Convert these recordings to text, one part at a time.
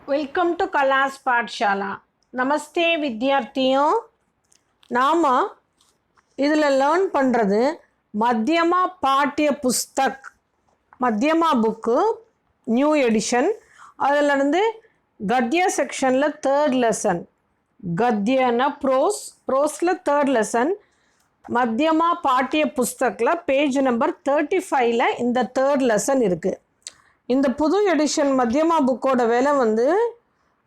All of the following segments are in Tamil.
वेलकम टू कलास पाठशाला। नमस्ते विद्यार्थियों। नाम इदिल लर्न पण्றது मध्यमा पाठ्य पुस्तक मध्यमा बुक न्यू एडिशन அதிலிருந்து गद्य सेक्शनல थर्ड लेसन गद्यना प्रोस्ல थर्ड लेसन मध्यमा पाठ्य पुस्तकல पेज नंबर 35ல இந்த थर्ड लेसन இருக்கு। இந்த புது எடிஷன் மத்தியமா புக்கோட விலை வந்து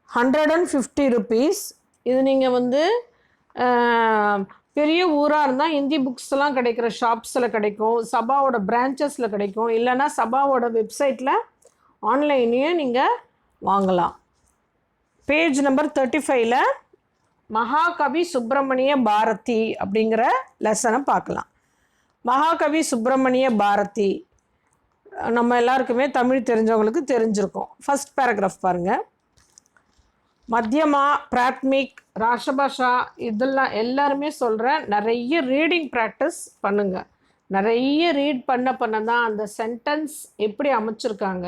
150 rupees। இது நீங்கள் வந்து பெரிய ஊராக இருந்தால் ஹிந்தி புக்ஸ்லாம் கிடைக்கிற ஷாப்ஸில் கிடைக்கும், சபாவோட பிரான்ச்சஸில் கிடைக்கும், இல்லைன்னா சபாவோட வெப்சைட்டில் ஆன்லைன்லேயும் நீங்கள் வாங்கலாம்। பேஜ் நம்பர் 35ல் மகாகவி சுப்பிரமணிய பாரதி அப்படிங்கிற லெசனை பார்க்கலாம்। மகாகவி சுப்பிரமணிய பாரதி நம்ம எல்லாருக்குமே தமிழ் தெரிஞ்சவங்களுக்கு தெரிஞ்சிருக்கும்। ஃபர்ஸ்ட் பேராகிராஃப் பாருங்கள்। மத்தியமா பிராத்மிக் ராஷ்டிரபாஷா இதெல்லாம் எல்லாருமே சொல்கிறேன், நிறைய ரீடிங் ப்ராக்டிஸ் பண்ணுங்கள்। நிறைய ரீட் பண்ண தான் அந்த சென்டென்ஸ் எப்படி அமைச்சிருக்காங்க,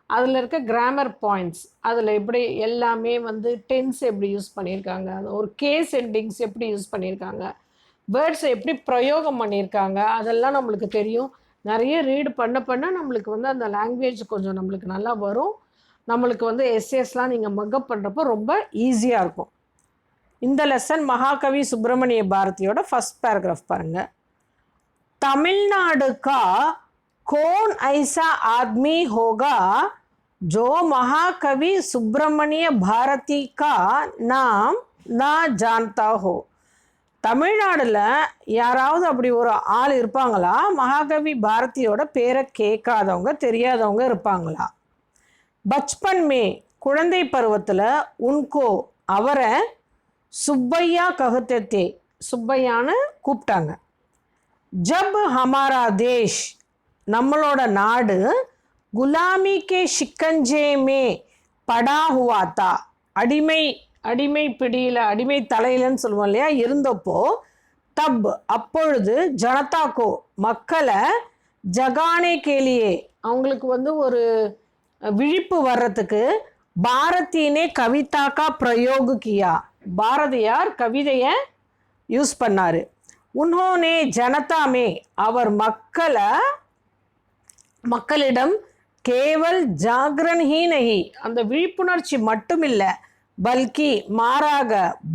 அதில் இருக்க கிராமர் பாயிண்ட்ஸ், அதில் எப்படி எல்லாமே வந்து டென்ஸ் எப்படி யூஸ் பண்ணியிருக்காங்க, ஒரு கேஸ் எண்டிங்ஸ் எப்படி யூஸ் பண்ணியிருக்காங்க, வேர்ட்ஸை எப்படி பிரயோகம் பண்ணியிருக்காங்க, அதெல்லாம் நம்மளுக்கு தெரியும்। நிறைய ரீடு பண்ண நம்மளுக்கு வந்து அந்த லாங்குவேஜ் கொஞ்சம் நம்மளுக்கு நல்லா வரும்। நம்மளுக்கு வந்து எஸ்ஏஸ்லாம் நீங்கள் மக்கப் பண்ணுறப்போ ரொம்ப ஈஸியாக இருக்கும்। இந்த லெசன் மகாகவி சுப்பிரமணிய பாரதியோட ஃபர்ஸ்ட் பேராகிராஃப் பாருங்கள்। तमिलनाडु का कौन ऐसा आदमी होगा जो महाकवि सुब्रमण्य भारती का नाम ना जानता हो। தமிழ்நாடுல யாராவது அப்படி ஒரு ஆள் இருப்பாங்களா, மகாகவி பாரதியோட பேரை கேட்காதவங்க தெரியாதவங்க இருப்பாங்களா? பச்பன் மே குழந்தை பருவத்தில் உன்கோ அவரை சுப்பையா கஹத்தே சுப்பையான்னு கூப்பிட்டாங்க। ஜப் ஹமாரா தேஷ் நம்மளோட நாடு குலாமி கே ஷிக்கஞ்சே மே படா ஹுவா தா அடிமை பிடியில் அடிமை தலையிலன்னு சொல்லுவோம் இல்லையா, இருந்தப்போ தப் அப்பொழுது ஜனதாக்கோ மக்களை ஜகானே கேலியே அவங்களுக்கு வந்து ஒரு விழிப்பு வர்றதுக்கு பாரதினே கவிதாக்கா பிரயோகு கியா பாரதியார் கவிதையை யூஸ் பண்ணார்। உன்ஹோனே ஜனதாமே அவர் மக்களிடம் கேவல் ஜாகரன் ஹீ நஹி அந்த விழிப்புணர்ச்சி மட்டும் இல்லை, பல்கி மாறாக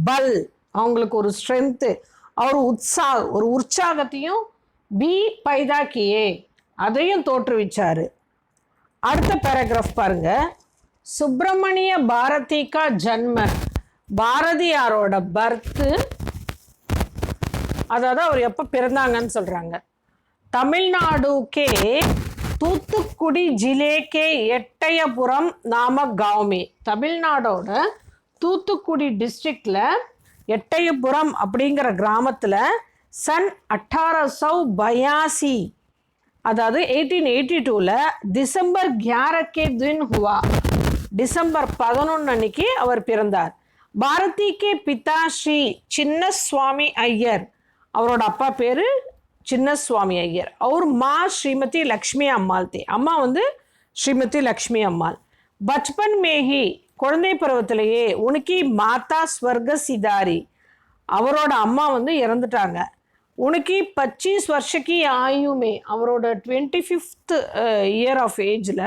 பல் அவங்களுக்கு ஒரு ஸ்ட்ரென்த்து ஒரு உற்சாகத்தையும் பி பைதா கியே அதையும் தோற்றுவிச்சார்। அடுத்த பேராகிராஃப் பாருங்க। சுப்பிரமணிய பாரதி கா ஜன்ம பாரதியாரோட பர்த்து, அதாவது அவர் எப்போ பிறந்தாங்கன்னு சொல்கிறாங்க। தமிழ்நாடு கே தூத்துக்குடி ஜிலே கே எட்டயபுரம் நாமக் गांव में தமிழ்நாடோட தூத்துக்குடி டிஸ்ட்ரிக்டில் எட்டயபுரம் அப்படிங்கிற கிராமத்தில் சன் 1882 அதாவது 1882ல் டிசம்பர் 11 கே தின் ஹுவா டிசம்பர் 11 அன்னைக்கு அவர் பிறந்தார்। பாரதி கே பிதா ஸ்ரீ சின்னசுவாமி ஐயர் அவரோட அப்பா பேர் சின்னசுவாமி ஐயர், அவர் மா ஸ்ரீமதி லக்ஷ்மி அம்மாள் தே அம்மா வந்து ஸ்ரீமதி லக்ஷ்மி அம்மாள்। பச்பன் மேஹி குழந்தை பருவத்திலேயே உனக்கு மாதா ஸ்வர்க சிதாரி அவரோட அம்மா வந்து இறந்துட்டாங்க। உனக்கு 25 வருஷக்கி ஆயுமே அவரோட 25th இயர் ஆஃப் ஏஜில்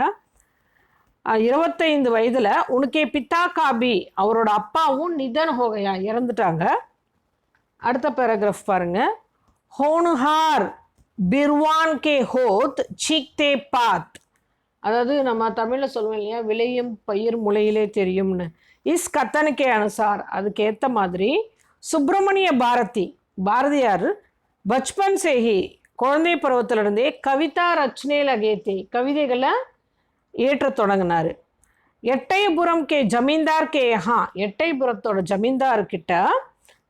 25 வயதில் உனக்கே பித்தா காபி அவரோட அப்பாவும் நிதன் ஹோகையா இறந்துட்டாங்க। அடுத்த பேராகிராஃப் பாருங்க। ஹோனுஹார் பிர்வான் கே ஹோத் சீக்தே பாத் அதாவது நம்ம தமிழில் சொல்லுவோம் இல்லையா, விளையும் பயிர் முளையிலே தெரியும்னு। இஸ் கத்தனுக்கே அனுசார் அதுக்கேற்ற மாதிரி சுப்பிரமணிய பாரதியார் பச்பன் சேஹி குழந்தை பருவத்திலிருந்தே கவிதா ரச்சனை லகேத்தே கவிதைகளை ஏற்ற தொடங்கினார்। எட்டயபுரம் கே ஜமீன்தார் கே எட்டயபுரத்தோட ஜமீன்தார்கிட்ட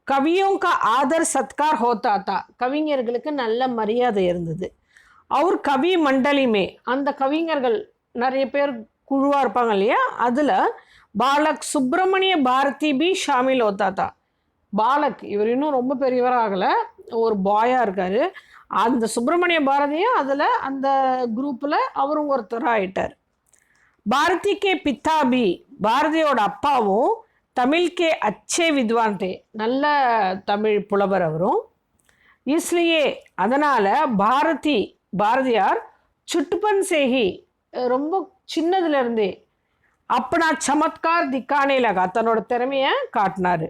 கவியோं का आदर सत्कार होता था கவிஞர்களுக்கு நல்ல மரியாதை இருந்தது। அவர் கவி மண்டலிமே அந்த கவிஞர்கள் நிறைய பேர் குழுவாக இருப்பாங்க இல்லையா, அதில் பாலக் சுப்பிரமணிய பாரதி பி ஷாமில் ஹோத்தா தா பாலக் இவர் இன்னும் ரொம்ப பெரியவராகலை, ஒரு பாயாக இருக்கார், அந்த சுப்பிரமணிய பாரதியும் அதில் அந்த குரூப்பில் அவரும் ஒருத்தராக ஆயிட்டார்। பாரதி கே பித்தா பி பாரதியோட அப்பாவும் தமிழ்கே அச்சே வித்வான் தே, நல்ல தமிழ் புலவர் அவரும். இஸ்லியே அதனால் பாரதியார் சுட்டுப்பன் சேகி ரொம்ப சின்னதுலேருந்தே அப்பனா சமத்கார் திக்கானே லகா, தன்னோட திறமையை காட்டினார்.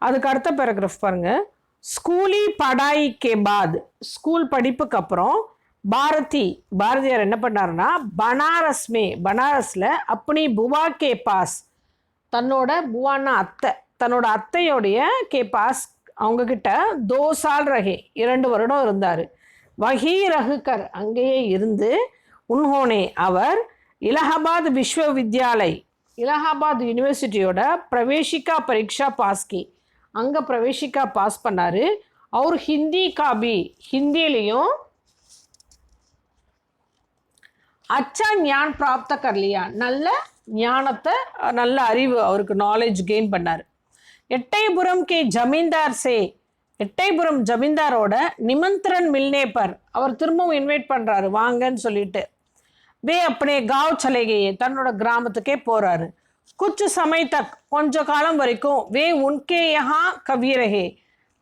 அதுக்கு அடுத்த பேராகிராஃப் பாருங்கள். ஸ்கூலி படாய் கே பாத், ஸ்கூல் படிப்புக்கு அப்புறம் பாரதியார் என்ன பண்ணாருன்னா பனாரஸில் அப்படி புவா கே பாஸ், தன்னோட புவான்னா அத்தை, தன்னோட அத்தையோடைய கே பாஸ் அவங்கக்கிட்ட 2 சால் ரகே 2 வருடம் இருந்தார். வஹி ரகுகர் அங்கேயே இருந்து உன்ஹோனே அவர் இலகாபாத் விஸ்வவித்யாலய், இலகாபாத் யூனிவர்சிட்டியோட பிரவேசிக்கா பரீட்சா பாஸ்கி, அங்கே பிரவேசிக்கா பாஸ் பண்ணார். அவர் ஹிந்தி காபி, ஹிந்திலையும் அச்சா ஞான் பிராப்த கர்லியா, நல்ல ஞானத்தை, நல்ல அறிவு, அவருக்கு நாலேஜ் கெயின் பண்ணார். எட்டைபுரம் கே ஜமீன்தார் எட்டைபுரம் ஜமீன்தாரோட நிமந்திரன் மில்னே பர், அவர் திரும்பவும் இன்வைட் பண்ணுறாரு வாங்கன்னு சொல்லிட்டு. வே அப்பனே காவ் சலேகையே, தன்னோட கிராமத்துக்கே போகிறாரு. குச்சு சமயத்தக், கொஞ்ச காலம் வரைக்கும் வே உன்கே யஹா கவிரஹே,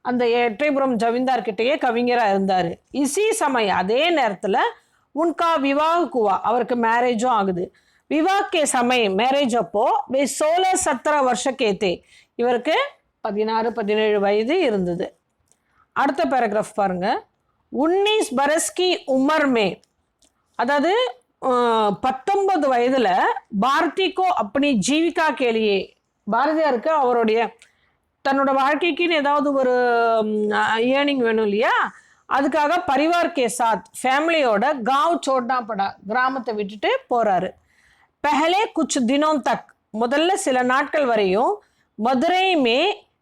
அந்த எட்டைபுரம் ஜமீன்தார்கிட்டயே கவிஞராக இருந்தார். இசி சமயம், அதே நேரத்தில் உன்கா விவாக குவா, அவருக்கு மேரேஜும் ஆகுது. விவாகே சமயம், மேரேஜ் அப்போ வே 16-17 வருஷக்கேத்தே, இவருக்கு 16-17 வயது இருந்தது. அடுத்த பேராகிராஃப் பாருங்க. 19 பரஸ்கி உமர் மே, அதாவது 19 வயதில் பாரதிக்கோ அப்படி ஜீவிகா கேலியே, பாரதியாருக்கு அவருடைய தன்னோட வாழ்க்கைக்குன்னு ஏதாவது ஒரு ஏர்னிங் வேணும் இல்லையா, அதுக்காக பரிவார் கே சாத், ஃபேமிலியோட காவ் சோட்னா படா, கிராமத்தை விட்டுட்டு போகிறாரு. பெஹலே குச் தினோம் தக், முதல்ல சில நாட்கள் வரையும் மதுரை மே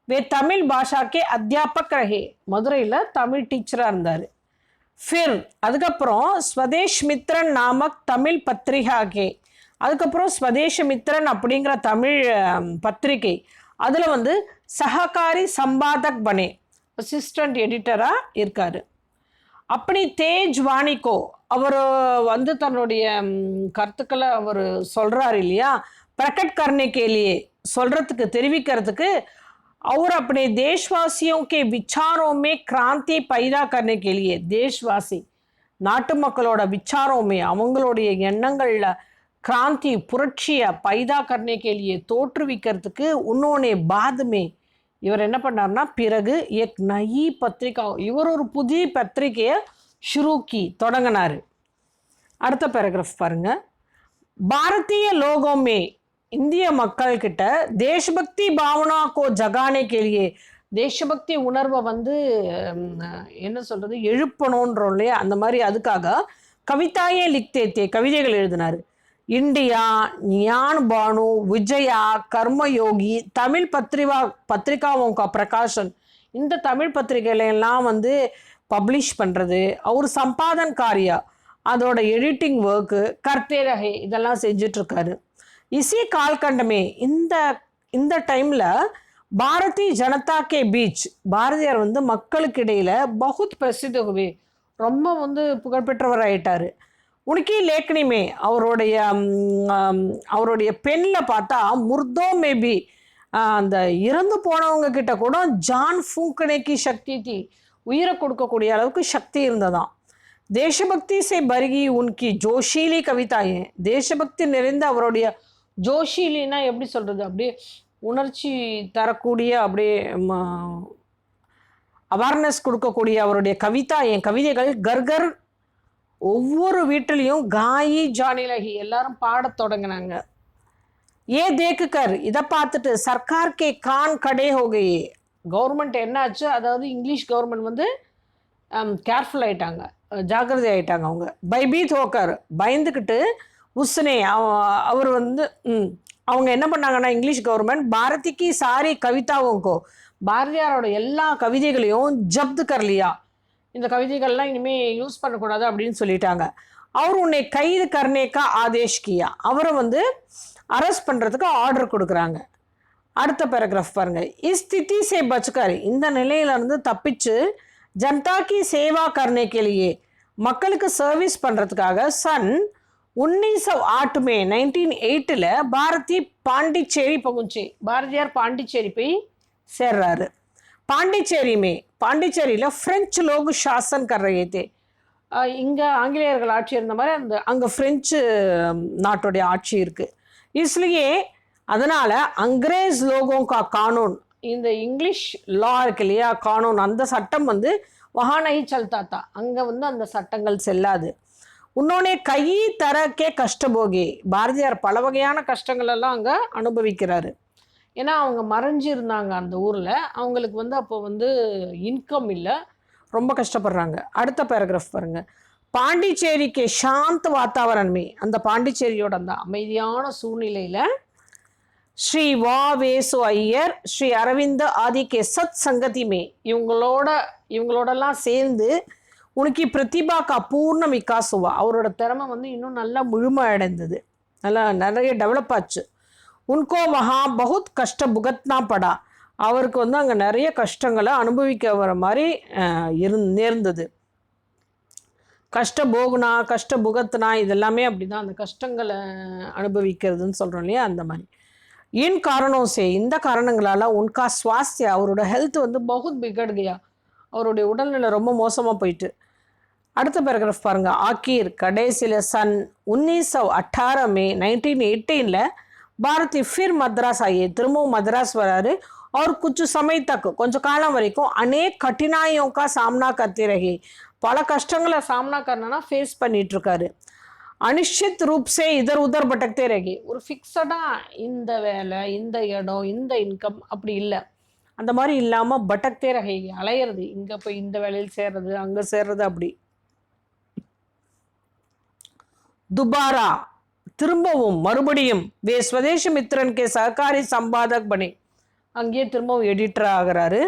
வே தமிழ் பாஷாக்கே அத்தியாபக் ரஹே, மதுரையில் தமிழ் டீச்சராக இருந்தார். ஃபிர் அதுக்கப்புறம் ஸ்வதேஷ் மித்ரன் நாமக் தமிழ் பத்திரிகாக்கே, அதுக்கப்புறம் ஸ்வதேஷ மித்ரன் அப்படிங்கிற தமிழ் பத்திரிகை, அதில் சஹகாரி சம்பாதக் பனே, அசிஸ்டண்ட் எடிட்டராக இருக்கார். அப்படி தேஜ் வாணிக்கோ, அவர் தன்னுடைய கருத்துக்களை அவர் சொல்கிறார் இல்லையா, பிரகட் கர்னே கேலியே, சொல்கிறதுக்கு தெரிவிக்கிறதுக்கு, और अपने देशवासियों के विचारों में क्रांति पैदा करने के लिए, देशवासी நாட்டு மக்களோட விச்சாரோமே, அவங்களுடைய எண்ணங்களில் கிராந்தி புரட்சியை பைதா கர்னே கேலியே தோற்றுவிக்கிறதுக்கு உன்னோனே பாதுமே, இவர் என்ன பண்ணார்னா பிறகு எக் நயி பத்திரிகா, இவர் ஒரு புதிய பத்திரிகையை ஷுரூக்கி தொடங்கினார். அடுத்த பேராகிராஃப் பாருங்க. பாரதிய லோகோமே, இந்திய மக்கள்கிட்ட தேசபக்தி பாவனா கோ ஜகானே கேலியே, தேசபக்தி உணர்வை என்ன சொல்கிறது எழுப்பணுன்றோம் இல்லையா, அந்த மாதிரி அதுக்காக கவிதாயே லிக்தேத்தே, கவிதைகள் எழுதினார். இந்தியா, ஞான் பானு, விஜயா, கர்மயோகி, தமிழ் பத்திரிகாவும் பிரகாஷன், இந்த தமிழ் பத்திரிகைகளெல்லாம் பப்ளிஷ் பண்ணுறது, அவர் சம்பாதன் காரியா, அதோட எடிட்டிங் ஒர்க்கு, கர்த்தே ரஹே, இதெல்லாம் செஞ்சிட்ருக்காரு. இசி கால்கண்டமே, இந்த டைமில் பாரதி ஜனதா கே பீச், பாரதியார் மக்களுக்கு இடையில் பகுத் பிரசித்த ஹுவே, ரொம்ப புகழ்பெற்றவர் ஆயிட்டார். உனக்கி லேக்னிமே, அவருடைய பெண்ணில் பார்த்தா முர்தோ மேபி, அந்த இறந்து போனவங்க கிட்ட கூட ஜான் ஃபூங்கனேக்கி சக்தி தீ, உயிரை கொடுக்கக்கூடிய அளவுக்கு சக்தி இருந்ததாம். தேசபக்தி சே பருகி உன்கி ஜோஷீலி கவிதாயே, தேசபக்தி நிறைந்த அவருடைய, ஜோஷிலின்னா எப்படி சொல்கிறது, அப்படியே உணர்ச்சி தரக்கூடிய, அப்படியே அவேர்னஸ் கொடுக்கக்கூடிய அவருடைய கவிதா, என் கவிதைகள் கர்கர், ஒவ்வொரு வீட்டிலையும் காயி ஜானிலகி, எல்லாரும் பாடத் தொடங்கினாங்க. ஏ தேக்குக்கர், இதை பார்த்துட்டு சர்க்கார் கே கான் கடே ஹோகையே, கவர்மெண்ட் என்னாச்சு, அதாவது இங்கிலீஷ் கவர்மெண்ட் கேர்ஃபுல் ஆகிட்டாங்க, ஜாக்கிரதை ஆகிட்டாங்க. அவங்க பைபீத் ஹோக்கர், பயந்துக்கிட்டு உஸ்னே, அவர் அவங்க என்ன பண்ணாங்கன்னா, இங்கிலீஷ் கவர்மெண்ட் பாரதிக்கு சாரி கவிதாவுங்கோ, பாரதியாரோட எல்லா கவிதைகளையும் ஜப்து கர்லியா, இந்த கவிதைகள்லாம் இனிமேல் யூஸ் பண்ணக்கூடாது அப்படின்னு சொல்லிட்டாங்க. அவர் உன்னை கைது கர்னேக்கா ஆதேஷ் கியா, அவரை அரெஸ்ட் பண்ணுறதுக்கு ஆர்டர் கொடுக்குறாங்க. அடுத்த பேராகிராஃப் பாருங்கள். இஸ்திதி சே பச்கர், இந்த நிலையிலேருந்து தப்பிச்சு ஜனதா கி சேவா கர்னே கேலியே, மக்களுக்கு சர்வீஸ் பண்ணுறதுக்காக சன் 1908 में 1908 பாரதி பாண்டிச்சேரி पहुंचे. பாரதியார் பாண்டிச்சேரி போய் சேர்றாரு. பாண்டிச்சேரியில் फ्रेंच लोग शासन कर रहे थे. இங்கே ஆங்கிலேயர்கள் ஆட்சி இருந்த மாதிரி அங்கே ஃப்ரெஞ்சு நாட்டுடைய ஆட்சி இருக்குது. इसलिए அதனால் அங்கிரேஸ் லோகோं का कानून, இந்த இங்கிலீஷ் லா இருக்கு இல்லையா, கானூன், அந்த சட்டம் वहाँ नहीं चलता था. அங்கே அந்த சட்டங்கள் செல்லாது. உன்னோனே கை தரக்கே கஷ்டபோகி, பாரதியார் பல வகையான கஷ்டங்கள் எல்லாம் அங்கே அனுபவிக்கிறாரு. ஏன்னா அவங்க மறைஞ்சு இருந்தாங்க அந்த ஊரில். அவங்களுக்கு அப்போ இன்கம் இல்லை, ரொம்ப கஷ்டப்படுறாங்க. அடுத்த பேராகிராஃப் பாருங்கள். பாண்டிச்சேரிக்கு சாந்த வாத்தாவரண்மே, அந்த பாண்டிச்சேரியோட அந்த அமைதியான சூழ்நிலையில் ஸ்ரீ வா வேசு ஐயர், ஸ்ரீ அரவிந்த ஆதிக்கே சத் சங்கதிமே, இவங்களோடலாம் சேர்ந்து உனக்கு பிரதிபா கா பூர்ண விகாஸ் हुआ, அவரோட திறமை இன்னும் நல்லா முழுமை அடைந்தது, நல்லா நிறைய டெவலப் ஆச்சு. உன்கோ வஹா பகுத் கஷ்ட புகத்னா படா, அவருக்கு அங்கே நிறைய கஷ்டங்களை அனுபவிக்க வர மாதிரி நேர்ந்தது. கஷ்ட போகுனா கஷ்ட புகத்னா இதெல்லாமே அப்படி தான், அந்த கஷ்டங்களை அனுபவிக்கிறதுன்னு சொல்கிறோம் இல்லையா, அந்த மாதிரி. இன் காரணம் சே, இந்த காரணங்களால் உன்கா சுவாஸ்திய, அவரோட ஹெல்த் பகுத் பிகட் கயா, அவருடைய உடல்நிலை ரொம்ப மோசமாக போயிட்டு. அடுத்த பேராகிராஃப் பாருங்கள். ஆக்கீர் கடைசியில் சன் 1918 में 1918 பாரதி ஃபிர் மദ്രാஸ் ஆகிய, திரும்பவும் மദ്രാஸ் வராரு. और कुछ समय तक, கொஞ்சம் காலம் வரைக்கும் अनेक कठिनाइयों का सामना करते रहे, பல கஷ்டங்களை சாமனா करना ஃபேஸ் பண்ணிட்டு இருக்காரு. அனிश्चित रूप से इधर उधर भटकते रहे, ஒரு ஃபிக்ஸடாக இந்த வேலை, இந்த இடம், இந்த இன்கம் அப்படி இல்லை, அந்த மாதிரி இல்லாமல் பட்டக்தே ரகே, அலையிறது, இங்கே போய் இந்த வேலையில் சேர்றது, அங்கே சேர்றது, அப்படி. துபாரா, திரும்பவும் மறுபடியும் வே ஸ்வதேஷ மித்ரன் கே சஹகாரி சம்பாதக் பனே, அங்கேயே திரும்பவும் எடிட்டர் ஆகிறாரு.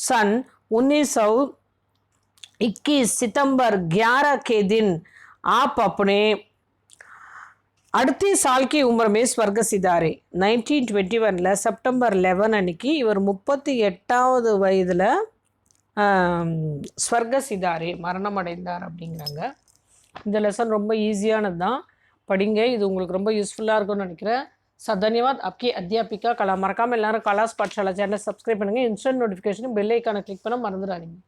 சன் 1921 सितंबर 11 के दिन आप अपने 38 साल की उम्र में स्वर्ग सिधारे. 1921 செப்டம்பர் 11 அன்னைக்கு இவர் 38வது வயதில் ஸ்வர்க சிதாரே, மரணம் அடைந்தார் அப்படிங்கிறாங்க. இந்த லெசன் ரொம்ப ஈஸியானது தான், படிங்க. இது உங்களுக்கு ரொம்ப யூஸ்ஃபுல்லாக இருக்கும்னு நினைக்கிறேன். धन्यवाद. आपकी अध्यापिका कला. மறக்காமல் எல்லாரும் கலாஸ் பாட்சாலா சேனலை சப்ஸ்கிரைப் பண்ணுங்கள். இன்ஸ்டன்ட் நோட்டிஃபிகேஷன் பெல் ஐக்கானை கிளிக் பண்ண மறந்துடாதீங்க.